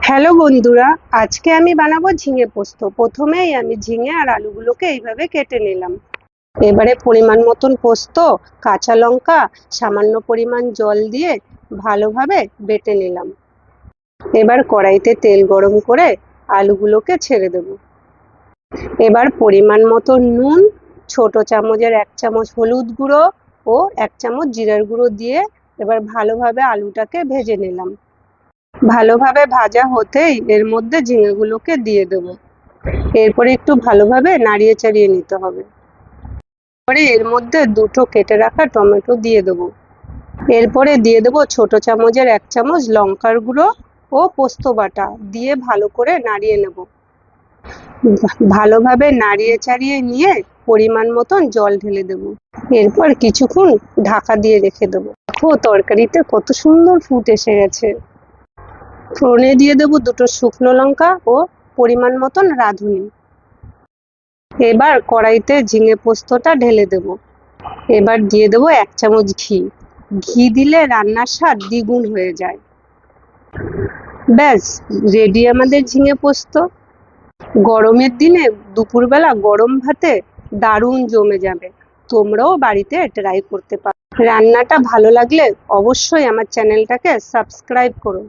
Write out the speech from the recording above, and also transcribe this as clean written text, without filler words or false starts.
Hello বন্ধুরা, আজকে আমি বানাবো ঝিঙে পোস্ত। প্রথমেই আমি ঝিঙে আর আলুগুলোকে এইভাবে কেটে নিলাম। এবারে পরিমাণ মতন পোস্ত, কাঁচা লঙ্কা, সামান্য পরিমাণ জল দিয়ে ভালোভাবে বেটে নিলাম। এবার কড়াইতে তেল গরম করে আলুগুলোকে ছেড়ে দেব। এবার পরিমাণ মতো নুন, ছোট চামচের 1 চামচ হলুদ গুঁড়ো ও 1 চামচ জিরার গুঁড়ো দিয়ে এবার ভালোভাবে আলুটাকে ভেজে নিলাম। ভালোভাবে ভাজা হতেই এর মধ্যে ঝিঙেগুলোকে দিয়ে দেবো। এরপরে একটু ভালোভাবে নাড়িয়ে চাড়িয়ে নিতে হবে। পরে এর মধ্যে দুটো কেটে রাখা টমেটো দিয়ে দেবো। এরপরে দিয়ে দেবো ছোট চামচের 1 চামচ লঙ্কার গুঁড়ো ও পোস্ত বাটা দিয়ে ভালো করে নাড়িয়ে নেব। ভালোভাবে নাড়িয়ে চাড়িয়ে নিয়ে পরিমাণ মতন জল ঢেলে দেবো। এরপর কিছুক্ষণ ঢাকা দিয়ে রেখে দেবো। দেখো তরকারিতে কত সুন্দর ফুট এসে গেছে। ফোড়নে দিয়ে দেবো দুটো শুকনো লঙ্কা ও পরিমাণ মতন রাঁধুনি। এবার কড়াইতে ঝিঙে পোস্তটা ঢেলে দেব। এবার দিয়ে দেবো 1 চামচ ঘি। ঘি দিলে রান্নার স্বাদ দ্বিগুণ হয়ে যায়। ব্যাস, রেডি আমাদের ঝিঙে পোস্ত। গরমের দিনে দুপুরবেলা গরম ভাতে দারুণ জমে যাবে। তোমরাও বাড়িতে ট্রাই করতে পারো। রান্নাটা ভালো লাগলে অবশ্যই আমার চ্যানেলটাকে সাবস্ক্রাইব করো।